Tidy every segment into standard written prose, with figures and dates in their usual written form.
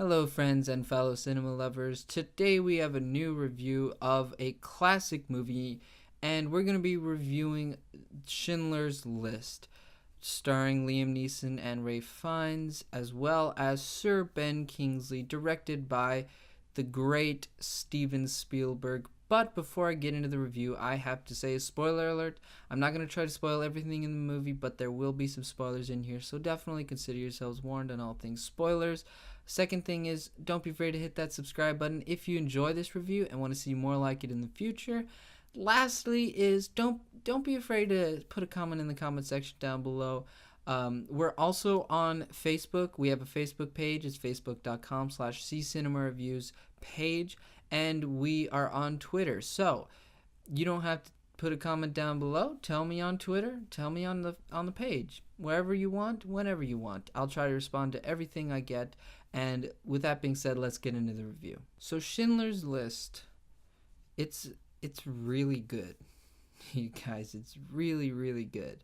Hello, friends and fellow cinema lovers. Today we have a new review of a classic movie, and we're going to be reviewing Schindler's List, starring Liam Neeson and Ralph Fiennes, as well as Sir Ben Kingsley, directed by the great Steven Spielberg. But before I get into the review, I have to say a spoiler alert. I'm not going to try to spoil everything in the movie, but there will be some spoilers in here, so definitely consider yourselves warned on all things spoilers. Second thing is, don't be afraid to hit that subscribe button if you enjoy this review and want to see more like it in the future. Lastly is, don't be afraid to put a comment in the comment section down below. We're also on Facebook. We have a Facebook page. It's facebook.com/ccinemareviews page. And we are on Twitter. So you don't have to put a comment down below. Tell me on Twitter. Tell me on the page. Wherever you want, whenever you want. I'll try to respond to everything I get. And with that being said, let's get into the review. So Schindler's List, it's really good. You guys, it's really, really good.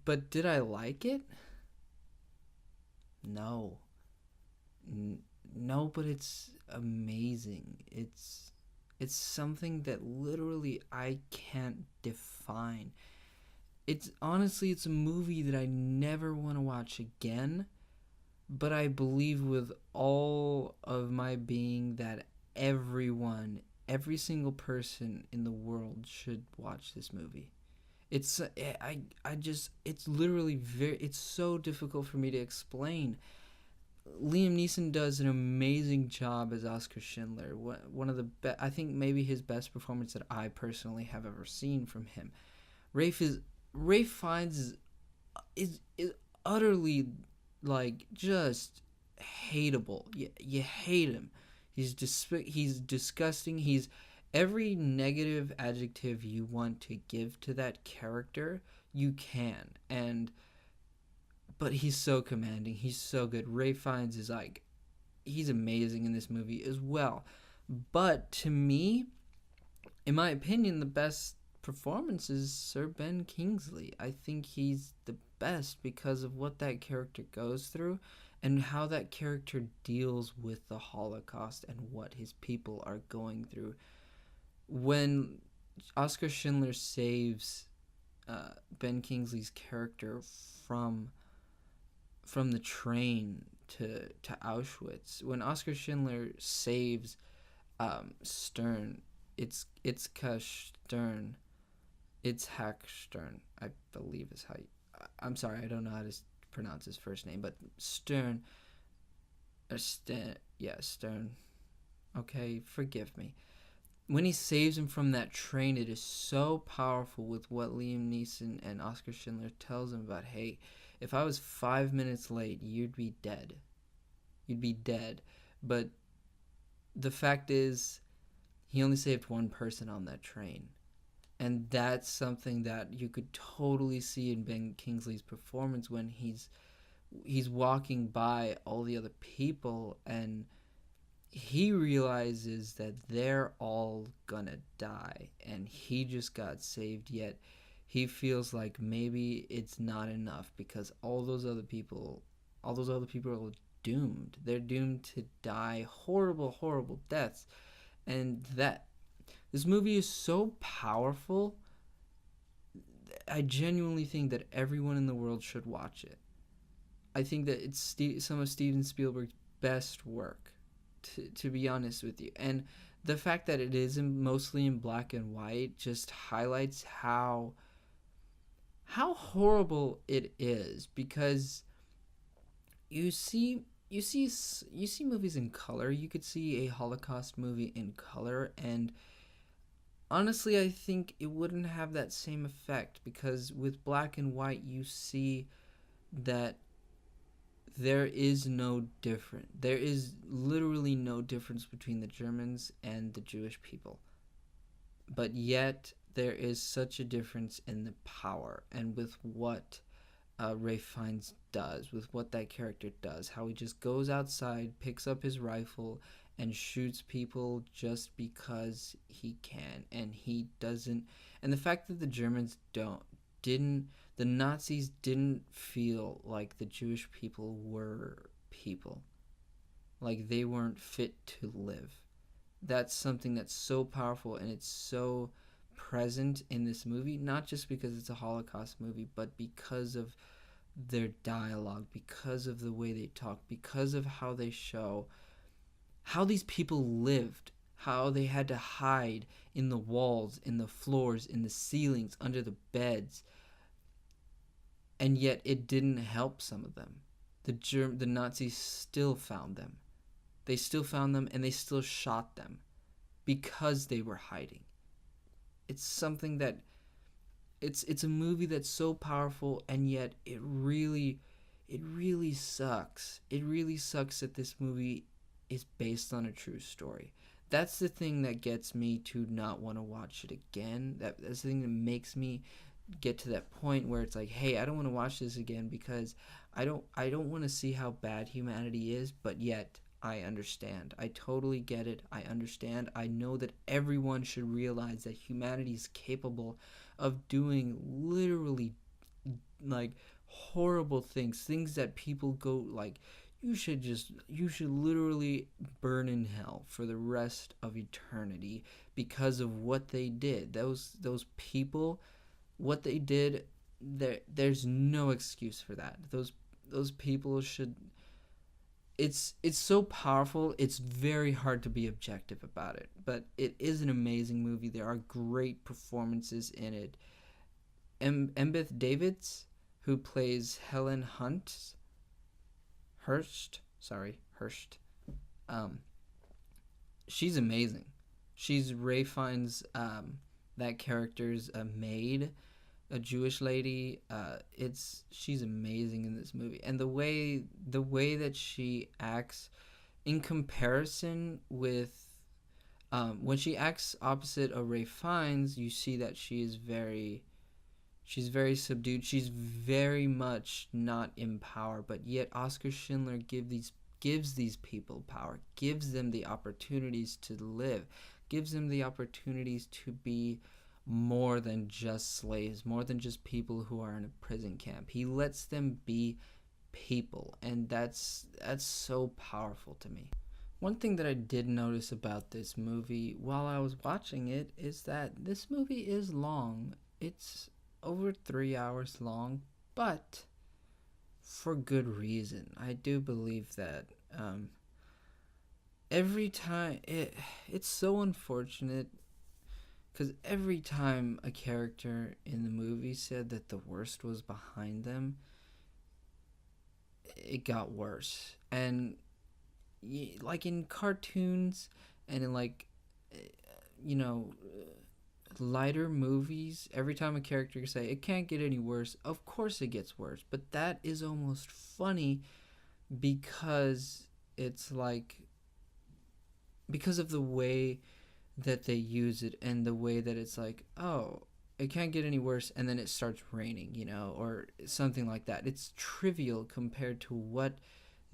But did I like it? No. No, but it's amazing. It's something that literally I can't define. It's honestly, it's a movie that I never want to watch again, but I believe with all of my being that everyone, every single person in the world should watch this movie. It's I just it's literally it's so difficult for me to explain. Liam Neeson does an amazing job as Oscar Schindler. One of the I think maybe his best performance that I personally have ever seen from him. Ralph Fiennes is utterly, like, just hateable. You hate him. He's disgusting. He's every negative adjective you want to give to that character, you can. But he's so commanding. He's so good. Ralph Fiennes is like, he's amazing in this movie as well. But to me, in my opinion, the best performance is Sir Ben Kingsley. I think he's the best because of what that character goes through and how that character deals with the Holocaust and what his people are going through. When Oscar Schindler saves Ben Kingsley's character from the train to Auschwitz, when Oscar Schindler saves Stern, it's Stern, it's Hack Stern, I believe is how you, I'm sorry, I don't know how to pronounce his first name, but Stern, Stern, okay, forgive me. When he saves him from that train, it is so powerful with what Liam Neeson and Oscar Schindler tells him about, hey, if I was 5 minutes late, you'd be dead. You'd be dead. But the fact is, he only saved one person on that train. And that's something that you could totally see in Ben Kingsley's performance when he's walking by all the other people and he realizes that they're all gonna die and he just got saved, yet he feels like maybe it's not enough because all those other people are doomed. They're doomed to die horrible, horrible deaths. And that this movie is so powerful. I genuinely think that everyone in the world should watch it. I think that it's some of Steven Spielberg's best work, to be honest with you. And the fact that it is mostly in black and white just highlights how horrible it is, because you see movies in color. You could see a Holocaust movie in color, and honestly, I think it wouldn't have that same effect, because with black and white, you see that there is no difference. There is literally no difference between the Germans and the Jewish people. But yet, there is such a difference in the power and with what Ralph Fiennes does, with what that character does. How he just goes outside, picks up his rifle, and shoots people just because he can. And he doesn't. And the fact that the Germans the Nazis didn't feel like the Jewish people were people. like they weren't fit to live. That's something that's so powerful, and it's so present in this movie, not just because it's a Holocaust movie, but because of their dialogue, because of the way they talk, because of how they show how these people lived, how they had to hide in the walls, in the floors, in the ceilings, under the beds, and yet it didn't help some of them. The Nazis still found them. They still found them, and they still shot them because they were hiding. It's something that it's a movie that's so powerful, and yet it really sucks. It really sucks that this movie is based on a true story. That's the thing that gets me to not want to watch it again. That's the thing that makes me get to that point where it's like, hey, I don't want to watch this again because I don't want to see how bad humanity is, but yet I understand. I totally get it. I understand. I know that everyone should realize that humanity is capable of doing literally like horrible things that people go like, you should literally burn in hell for the rest of eternity because of what they did. Those people, what they did, there's no excuse for that. Those people should. It's so powerful. It's very hard to be objective about it, but it is an amazing movie. There are great performances in it. Embeth Davids, who plays Helen Hunt, Hurst. Um, she's amazing. She's Ray Fiennes, that character's maid, a Jewish lady. She's amazing in this movie, and the way that she acts in comparison with when she acts opposite of Ray Fiennes, you see that she's very subdued. She's very much not in power, but yet Oscar Schindler gives these people power, gives them the opportunities to live, gives them the opportunities to be more than just slaves, more than just people who are in a prison camp. He lets them be people, and that's so powerful to me. One thing that I did notice about this movie while I was watching it is that this movie is long. It's over 3 hours long, but for good reason. I do believe that every time it's so unfortunate because every time a character in the movie said that the worst was behind them, it got worse. And like in cartoons and in like you know lighter movies, every time a character say it can't get any worse, of course it gets worse, but that is almost funny because it's like because of the way that they use it and the way that it's like, oh, it can't get any worse, and then it starts raining, or something like that. It's trivial compared to what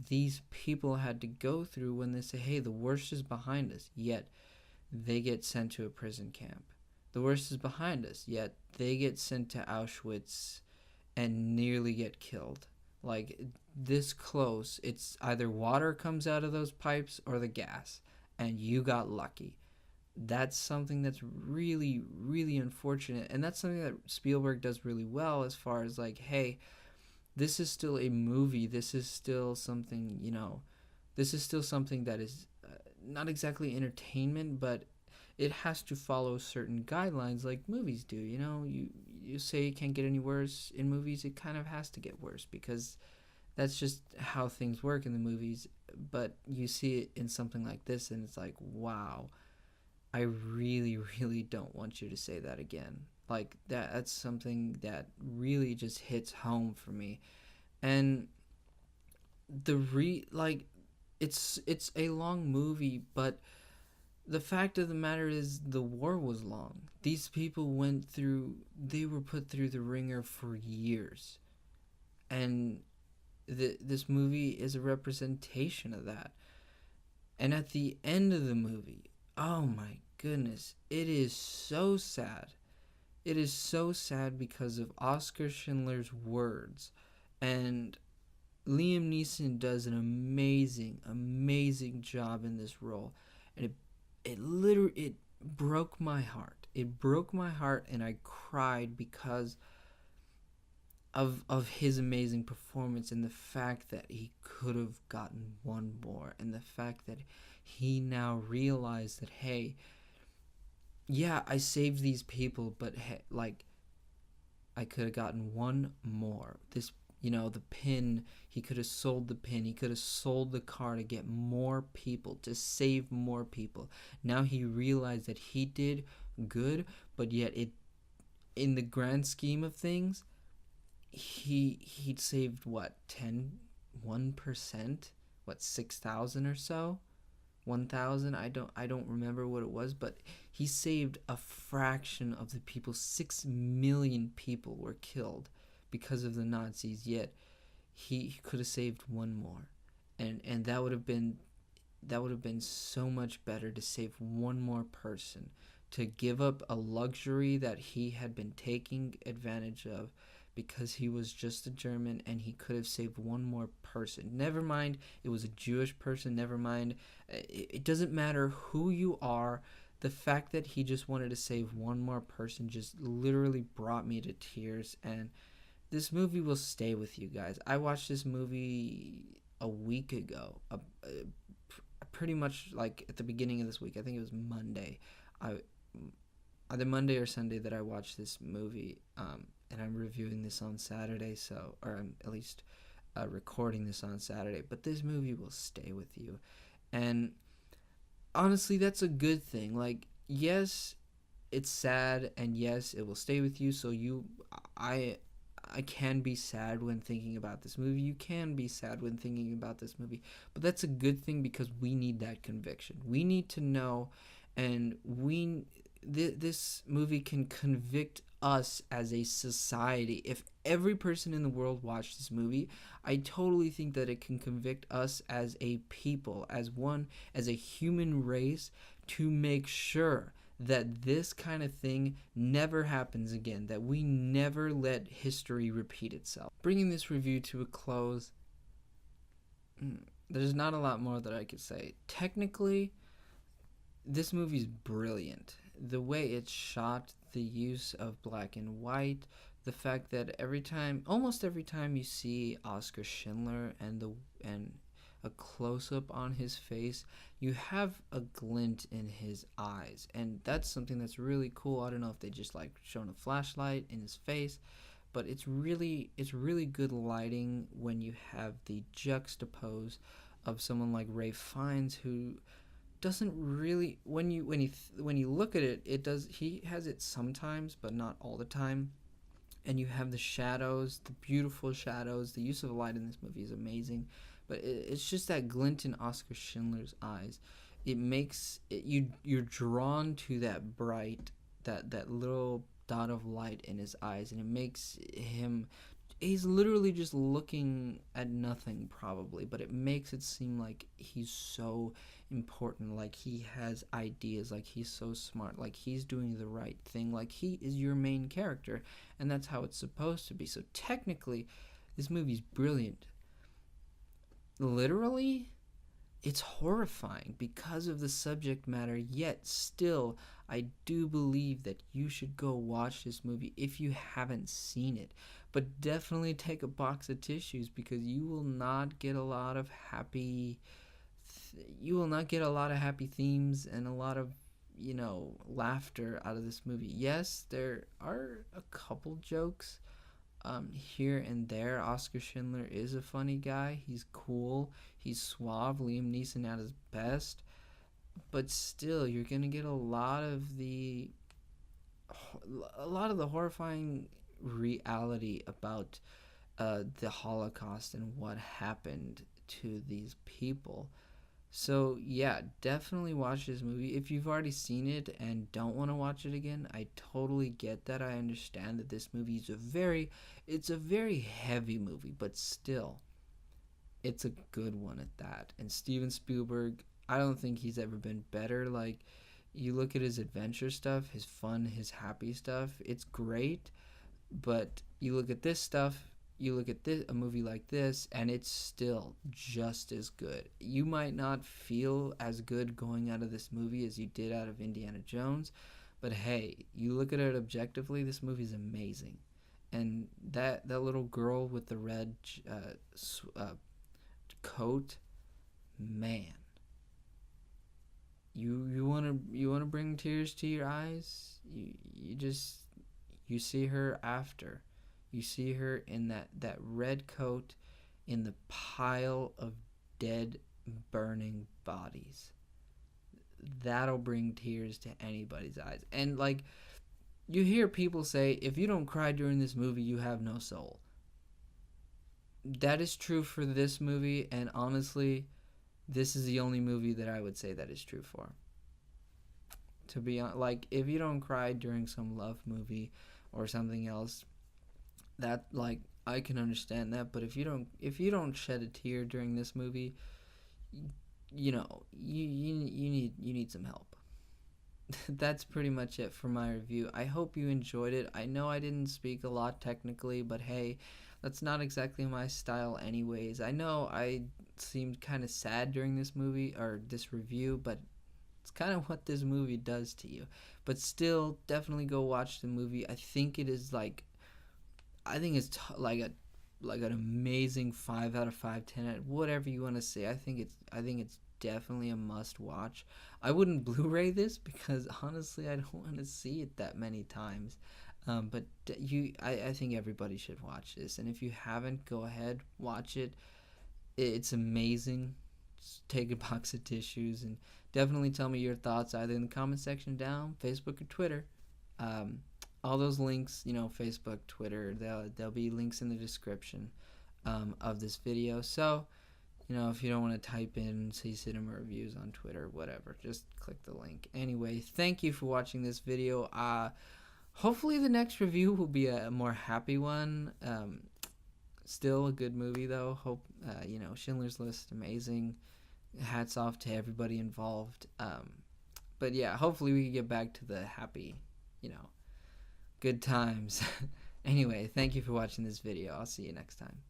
these people had to go through when they say, hey, the worst is behind us, yet they get sent to a prison camp. The worst is behind us, yet they get sent to Auschwitz and nearly get killed. Like, this close, it's either water comes out of those pipes or the gas, and you got lucky. That's something that's really, really unfortunate, and that's something that Spielberg does really well as far as like, hey, this is still a movie, this is still something, this is still something that is not exactly entertainment, but it has to follow certain guidelines like movies do. You say it can't get any worse in movies, it kind of has to get worse because that's just how things work in the movies. But you see it in something like this and it's like, wow, I really, really don't want you to say that again. Like that's something that really just hits home for me. And it's a long movie, but the fact of the matter is the war was long. These people they were put through the ringer for years. And this movie is a representation of that. And at the end of the movie, oh my goodness, it is so sad. It is so sad because of Oscar Schindler's words. And Liam Neeson does an amazing job in this role, and it broke my heart. It broke my heart, and I cried because of his amazing performance and the fact that he could have gotten one more, and the fact that he now realized that, hey, yeah, I saved these people, but hey, like, I could have gotten one more. This, the pin, he could have sold the pin. He could have sold the car to get more people, to save more people. Now he realized that he did good, but yet in the grand scheme of things, he'd saved what, 1%, what, 6,000 or so, 1,000. I don't remember what it was, but he saved a fraction of the people. 6 million people were killed because of the Nazis. Yet he could have saved one more, and that would have been so much better, to save one more person, to give up a luxury that he had been taking advantage of because he was just a German, and he could have saved one more person. Never mind, it was a Jewish person. Never mind, it doesn't matter who you are. The fact that he just wanted to save one more person just literally brought me to tears, and this movie will stay with you guys. I watched this movie a week ago, pretty much like at the beginning of this week. I think it was Monday. Either Monday or Sunday that I watched this movie, and I'm reviewing this on Saturday, or I'm at least recording this on Saturday. But this movie will stay with you, and honestly, that's a good thing. Like, yes, it's sad, and yes, it will stay with you. So I can be sad when thinking about this movie. You can be sad when thinking about this movie, but that's a good thing because we need that conviction. We need to know, and this movie can convict us as a society. If every person in the world watched this movie, I totally think that it can convict us as a people, as a human race, to make sure that this kind of thing never happens again, that we never let history repeat itself. Bringing this review to a close, there's not a lot more that I could say. Technically, this movie's brilliant. The way it's shot, the use of black and white, the fact that almost every time you see Oscar Schindler and a close-up on his face, you have a glint in his eyes, and that's something that's really cool. I don't know if they just like shown a flashlight in his face, but it's really good lighting when you have the juxtapose of someone like Ray Fiennes, who doesn't really, when you look at it, he has it sometimes, but not all the time. And you have the shadows, the beautiful shadows. The use of light in this movie is amazing, but it's just that glint in Oscar Schindler's eyes. It makes you're drawn to that bright, that little dot of light in his eyes, and it makes him. He's literally just looking at nothing, probably, but it makes it seem like he's so important, like he has ideas, like he's so smart, like he's doing the right thing, like he is your main character, and that's how it's supposed to be. So technically, this movie's brilliant. Literally, it's horrifying because of the subject matter, yet still, I do believe that you should go watch this movie if you haven't seen it. But definitely take a box of tissues, because you will not get a lot of happy themes and a lot of, laughter out of this movie. Yes, there are a couple jokes here and there. Oscar Schindler is a funny guy. He's cool. He's suave. Liam Neeson at his best. But still, you're going to get a lot of the horrifying reality about the Holocaust and what happened to these people. So yeah, definitely watch this movie. If you've already seen it and don't want to watch it again, I totally get that. I understand that this movie is it's a very heavy movie, but still, it's a good one at that. And Steven Spielberg, I don't think he's ever been better. Like, you look at his adventure stuff, his fun, his happy stuff, it's great. But you look at this stuff, you look at a movie like this, and it's still just as good. You might not feel as good going out of this movie as you did out of Indiana Jones, but hey, you look at it objectively, this movie's amazing. And that little girl with the red coat, man, you wanna bring tears to your eyes. You see her after, you see her in that red coat, in the pile of dead, burning bodies. That'll bring tears to anybody's eyes. And like, you hear people say, if you don't cry during this movie, you have no soul. That is true for this movie, and honestly, this is the only movie that I would say that is true for. To be honest, like, if you don't cry during some love movie or something else, that, like, I can understand that. But if you don't shed a tear during this movie, you need some help. That's pretty much it for my review. I hope you enjoyed it. I know I didn't speak a lot technically, but hey, that's not exactly my style anyways. I know I seemed kind of sad during this movie or this review, but it's kind of what this movie does to you. But still, definitely go watch the movie. I think it's like an amazing 5 out of 5, 10 whatever you want to say. I think it's definitely a must watch. I wouldn't Blu-ray this because honestly I don't want to see it that many times. But I think everybody should watch this, and if you haven't, go ahead, watch it. It's amazing. Just take a box of tissues and definitely tell me your thoughts either in the comment section down, Facebook or Twitter. All those links, Facebook, Twitter, there'll be links in the description of this video. So, if you don't want to type in say cinema reviews on Twitter, whatever, just click the link. Anyway, thank you for watching this video. Hopefully the next review will be a more happy one. Still a good movie though. Hope Schindler's List, amazing. Hats off to everybody involved. But yeah, hopefully we can get back to the happy, good times. Anyway, thank you for watching this video. I'll see you next time.